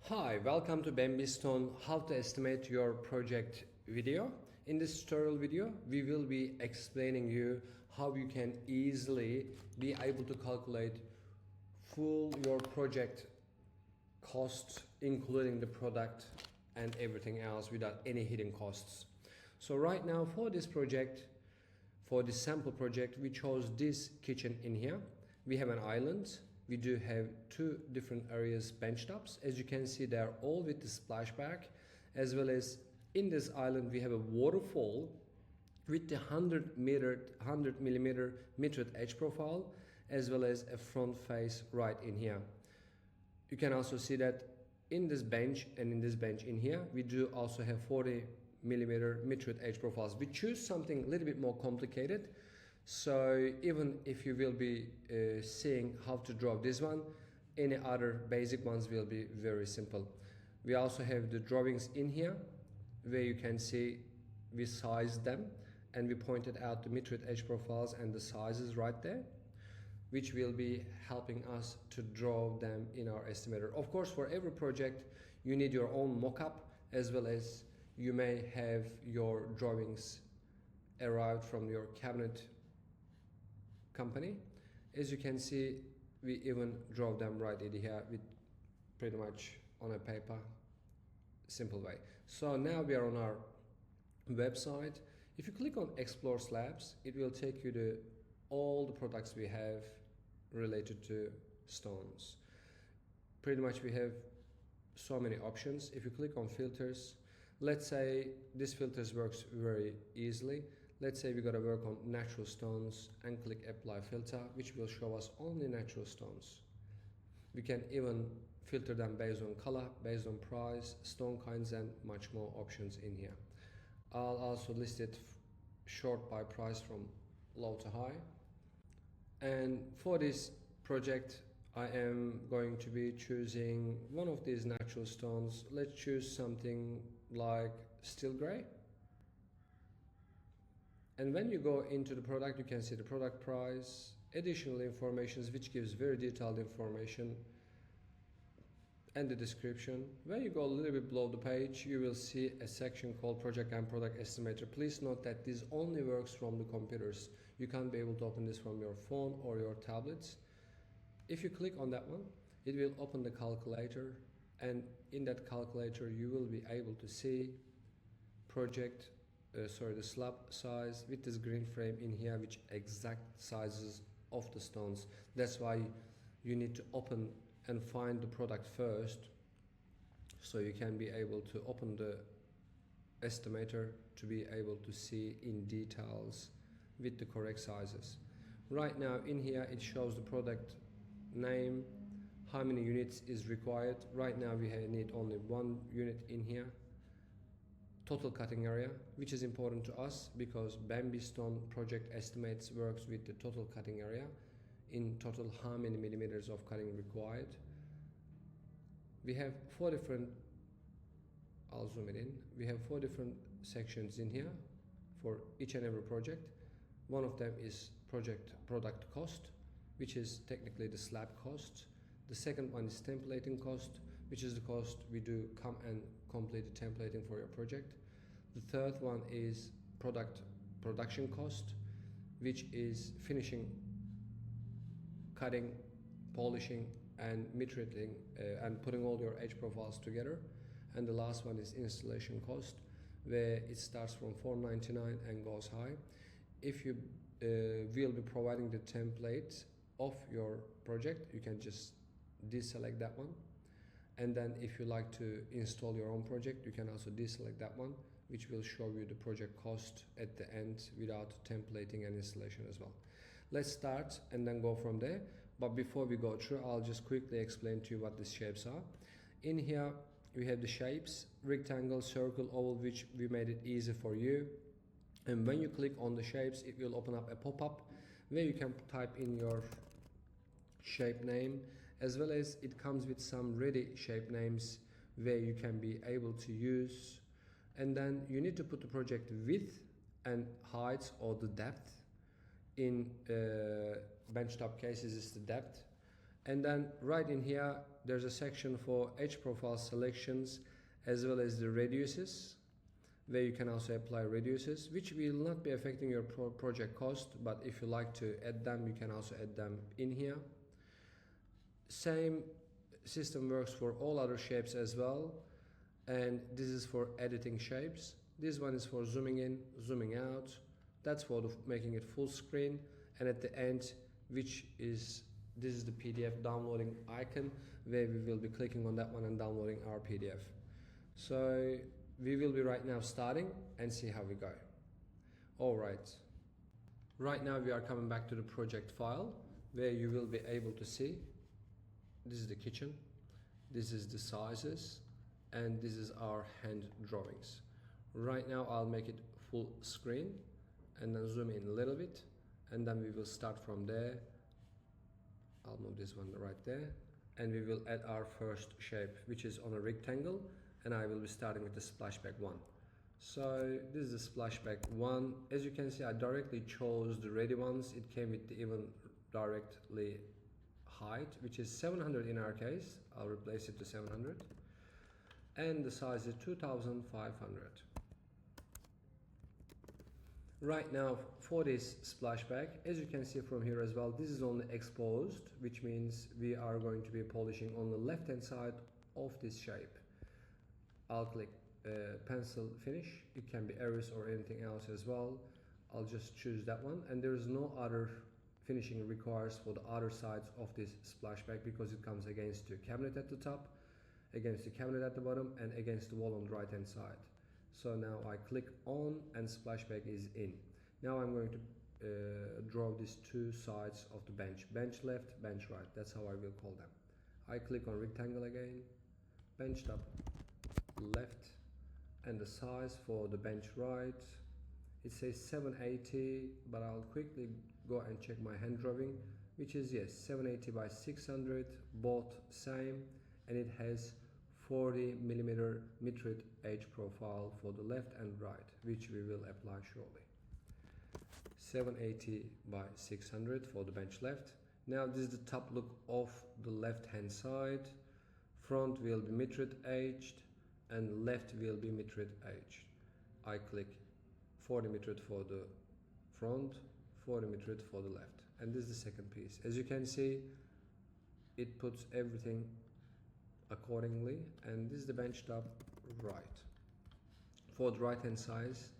Hi, welcome to Bamby Stone how to estimate your project video. In this tutorial video, we will be explaining you how you can easily be able to calculate full your project cost, including the product and everything else without any hidden costs. So right now for this project, for this sample project, we chose this kitchen in here. We have an island. We do have two different areas benchtops. As you can see, they are all with the splashback, as well as in this island we have a waterfall with the 100 millimeter metered edge profile, as well as a front face right in here. You can also see that in this bench and in this bench in here, we do also have 40 millimeter metered edge profiles. We choose something a little bit more complicated. So even if you will be seeing how to draw this one, any other basic ones will be very simple. We also have the drawings in here where you can see we sized them and we pointed out the metered edge profiles and the sizes right there, which will be helping us to draw them in our estimator. Of course, for every project you need your own mockup, as well as you may have your drawings arrived from your cabinet company. As you can see, we even draw them right in here with pretty much on a paper, simple way. So now we are on our website. If you click on explore slabs, it will take you to all the products we have related to stones. Pretty much we have so many options. If you click on filters, let's say this filters works very easily. Let's say we got to work on natural stones and click apply filter, which will show us only natural stones. We can even filter them based on color, based on price, stone kinds, and much more options in here. I'll also list it short by price from low to high. And for this project, I am going to be choosing one of these natural stones. Let's choose something like steel gray. And when you go into the product, you can see the product price, additional information, which gives very detailed information, and the description. When you go a little bit below the page, you will see a section called Project and Product Estimator. Please note that this only works from the computers. You can't be able to open this from your phone or your tablets. If you click on that one, it will open the calculator, and in that calculator you will be able to see the slab size with this green frame in here, which exact sizes of the stones. That's why you need to open and find the product first, so you can be able to open the estimator to be able to see in details with the correct sizes. Right now in here it shows the product name, how many units is required. Right now we need only 1 unit in here. Total cutting area, which is important to us because Bamby Stone project estimates works with the total cutting area, in total how many millimeters of cutting required. We have 4 different, I'll zoom it in, we have 4 different sections in here for each and every project. One of them is project product cost, which is technically the slab cost. The second one is templating cost, which is the cost we do come and complete the templating for your project. The third one is product production cost, which is finishing, cutting, polishing, and metering and putting all your edge profiles together. And the last one is installation cost, where it starts from $4.99 and goes high. If you will be providing the template of your project, you can just deselect that one, and then if you like to install your own project, you can also deselect that one, which will show you the project cost at the end without templating and installation as well. Let's start and then go from there. But before we go through, I'll just quickly explain to you what these shapes are. In here we have the shapes: rectangle, circle, oval, which we made it easy for you. And when you click on the shapes, it will open up a pop-up where you can type in your shape name, as well as it comes with some ready shape names where you can be able to use. And then you need to put the project width and height, or the depth. In benchtop cases is the depth, And then right in here there's a section for edge profile selections as well as the radiuses, where you can also apply radiuses, which will not be affecting your project cost, but if you like to add them, you can also add them in here. Same system works for all other shapes as well, and this is for editing shapes. This one is for zooming in, zooming out. That's for making it full screen, and at the end, this is the PDF downloading icon, where we will be clicking on that one and downloading our PDF. So we will be right now starting and see how we go. Alright, right now we are coming back to the project file, where you will be able to see this is the kitchen, this is the sizes, and this is our hand drawings. Right now I'll make it full screen and then zoom in a little bit, and then we will start from there. I'll move this one right there, and we will add our first shape, which is on a rectangle, and I will be starting with the splashback 1. So this is the splashback 1. As you can see, I directly chose the ready ones. It came with the even directly height, which is 700 in our case. I'll replace it to 700, and the size is 2500. Right now for this splashback, as you can see from here as well, this is only exposed, which means we are going to be polishing on the left hand side of this shape. I'll click pencil finish. It can be erase or anything else as well. I'll just choose that one, and there is no other finishing requires for the other sides of this splashback, because it comes against the cabinet at the top, against the cabinet at the bottom, and against the wall on the right hand side. So now I click on and splashback is in. Now I'm going to draw these two sides of the bench left, bench right. That's how I will call them. I click on rectangle again, bench top left, and the size for the bench right, it says 780, but I'll quickly go and check my hand drawing, which is, yes, 780 by 600, both same, and it has 40mm mitred edge profile for the left and right, which we will apply shortly. 780 by 600 for the bench left. Now this is the top look of the left hand side. Front will be mitred edged and left will be mitred edged. I click 40 mitred for the front, 40 mitred for the left, and this is the second piece. As you can see, it puts everything accordingly, and this is the bench top right. For the right hand size,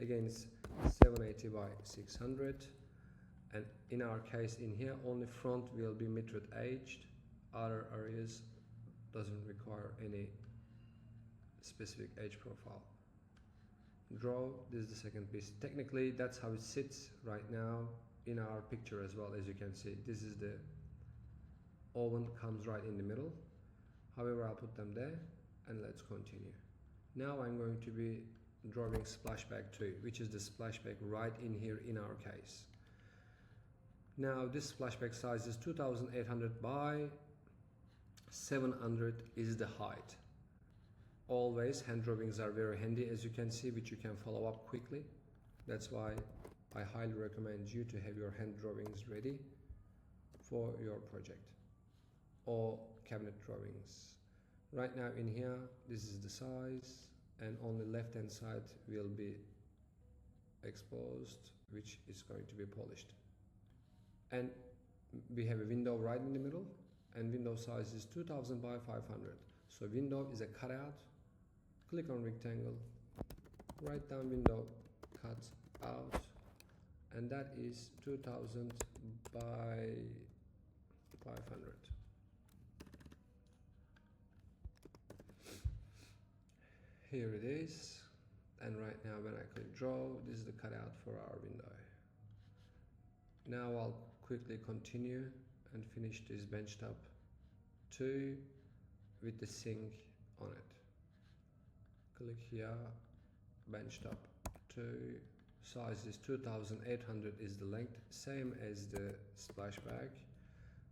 again it's 780 by 600, and in our case in here only front will be mitred edged, other areas doesn't require any specific edge profile. Draw, this is the second piece. Technically that's how it sits right now in our picture as well. As you can see, this is the oven comes right in the middle. However, I'll put them there, and let's continue. Now I'm going to be drawing splashback 2, which is the splashback right in here in our case. Now this splashback size is 2800 by 700 is the height. Always hand drawings are very handy, as you can see, which you can follow up quickly. That's why I highly recommend you to have your hand drawings ready for your project, or cabinet drawings. Right now in here, this is the size, and only left hand side will be exposed, which is going to be polished. And we have a window right in the middle, and window size is 2000 by 500. So window is a cutout. Click on rectangle, write down window, cut out, and that is 2000 by 500. Here it is, and right now when I click draw, this is the cutout for our window. Now I'll quickly continue and finish this bench top 2 with the sink on it. Click here, bench top 2, size is 2800 is the length, same as the splashback,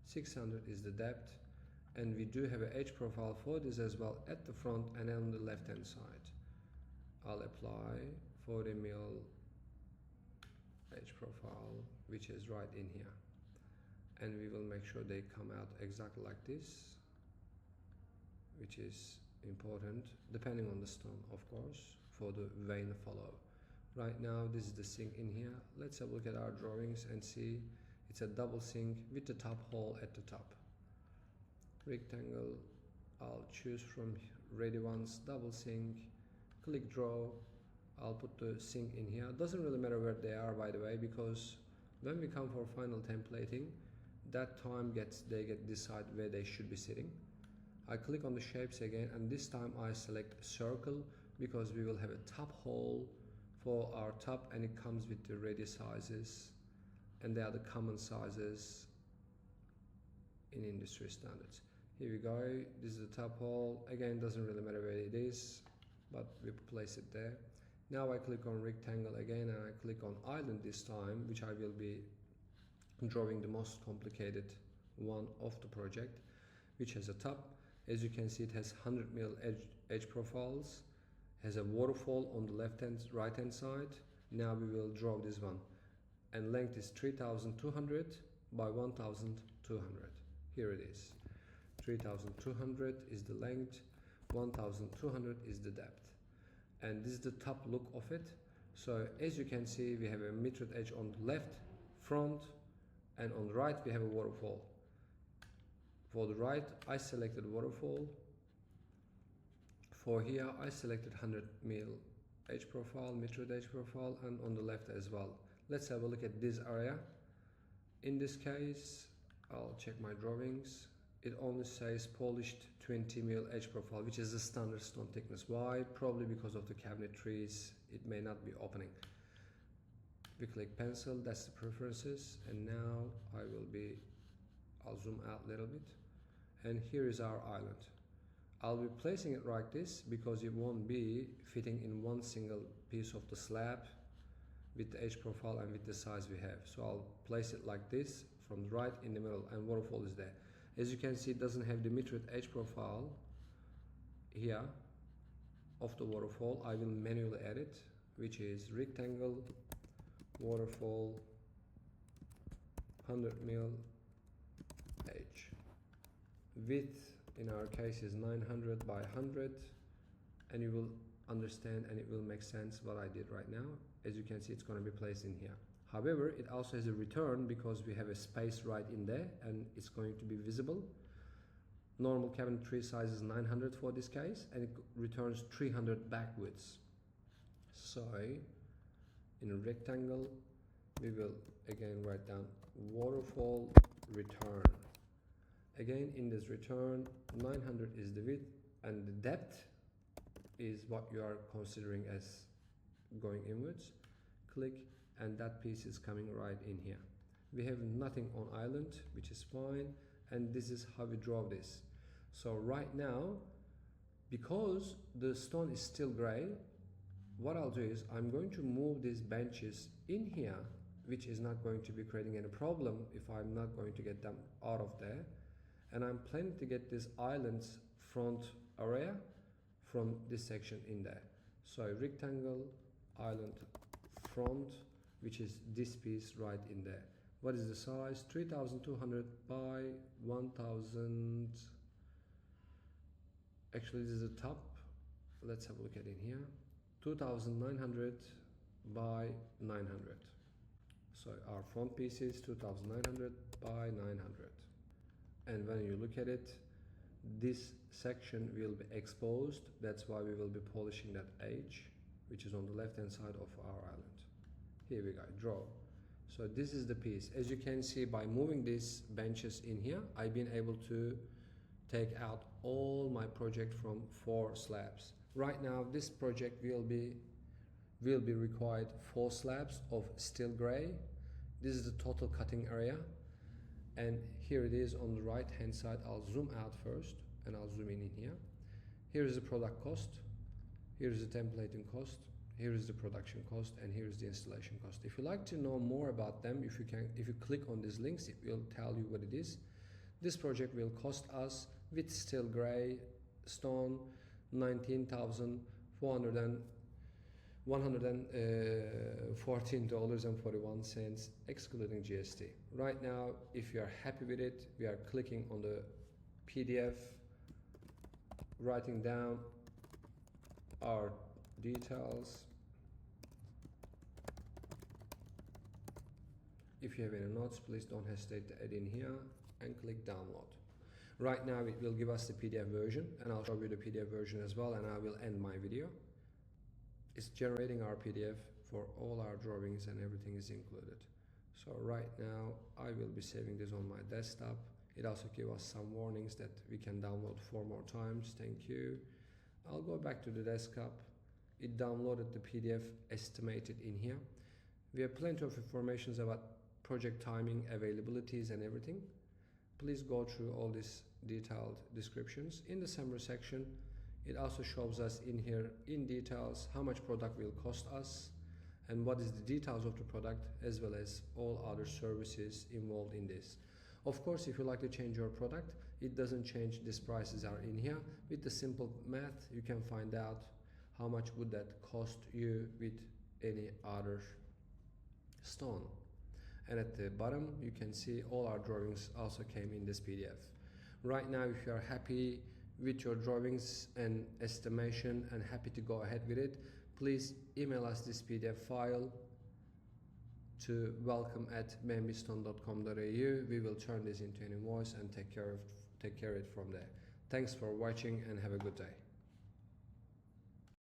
600 is the depth, and we do have an edge profile for this as well at the front and on the left hand side. I'll apply 40mm edge profile, which is right in here, and we will make sure they come out exactly like this, which is important depending on the stone, of course, for the vein follow. Right now this is the sink in here. Let's have a look at our drawings and see it's a double sink with the top hole at the top. Rectangle, I'll choose from ready ones, double sink, click draw. I'll put the sink in here. Doesn't really matter where they are, by the way, because when we come for final templating, that time they get decide where they should be sitting. I click on the shapes again, and this time I select circle because we will have a top hole for our top, and it comes with the ready sizes, and they are the common sizes in industry standards. Here we go, this is the top hole. Again, doesn't really matter where it is, but we place it there. Now I click on rectangle again, and I click on island this time, which I will be drawing the most complicated one of the project, which has a top. As you can see, it has 100 mm edge profiles, has a waterfall on the right hand side. Now we will draw this one, and length is 3200 by 1200. Here it is. 3200 is the length, 1200 is the depth, and this is the top look of it. So as you can see, we have a metered edge on the left front, and on the right we have a waterfall. For the right I selected waterfall. For here I selected 100 mm edge profile, metered edge profile, and on the left as well. Let's have a look at this area. In this case, I'll check my drawings. It only says polished 20 mm edge profile, which is the standard stone thickness. Why? Probably because of the cabinetries, it may not be opening. We click pencil, that's the preferences, and now I'll zoom out a little bit, and here is our island. I'll be placing it like this because it won't be fitting in one single piece of the slab with the edge profile and with the size we have. So I'll place it like this from the right in the middle, and waterfall is there. As you can see, it doesn't have the metered edge profile here of the waterfall. I will manually add it, which is rectangle, waterfall, 100 mm edge. Width in our case is 900 by 100, and you will understand and it will make sense what I did right now. As you can see, it's going to be placed in here. However, it also has a return because we have a space right in there and it's going to be visible. Normal cabinetry size is 900 for this case, and it returns 300 backwards. So in a rectangle, we will again write down waterfall return. Again, in this return, 900 is the width, and the depth is what you are considering as going inwards. Click, and that piece is coming right in here. We have nothing on island, which is fine, and this is how we draw this. So right now, because the stone is still gray, what I'll do is I'm going to move these benches in here, which is not going to be creating any problem if I'm not going to get them out of there. And I'm planning to get this island's front area from this section in there. So rectangle, island, front, which is this piece right in there. What is the size? 3200 by 1000. Actually, this is the top. Let's have a look at it here. 2900 by 900. So our front piece is 2900 by 900. And when you look at it, this section will be exposed. That's why we will be polishing that edge, which is on the left hand side of our island. Here we go, draw. So this is the piece. As you can see, by moving these benches in here, I've been able to take out all my project from 4 slabs. Right now, this project will be required 4 slabs of steel gray. This is the total cutting area. And here it is on the right hand side. I'll zoom out first and I'll zoom in here. Here is the product cost. Here is the templating cost. Here is the production cost, and here is the installation cost. If you like to know more about them, if you click on these links, it will tell you what it is. This project will cost us with steel gray stone 19,100 $114.41 excluding GST. Right now, if you are happy with it, we are clicking on the PDF, writing down our details. If you have any notes, please don't hesitate to add in here and click download. Right now it will give us the PDF version, and I'll show you the PDF version as well, and I will end my video. It's generating our PDF for all our drawings and everything is included. So right now I will be saving this on my desktop. It also gives us some warnings that we can download 4 more times. Thank you. I'll go back to the desktop. It downloaded the PDF estimated in here. We have plenty of information about project timing, availabilities and everything. Please go through all these detailed descriptions. In the summary section, it also shows us in here in details how much product will cost us and what is the details of the product, as well as all other services involved in this. Of course, if you like to change your product, it doesn't change. These prices are in here. With the simple math, you can find out how much would that cost you with any other stone. And at the bottom, you can see all our drawings also came in this PDF. Right now, if you are happy with your drawings and estimation and happy to go ahead with it, please email us this PDF file to welcome@bambystone.com.au. We will turn this into an invoice and take care of it from there. Thanks for watching and have a good day.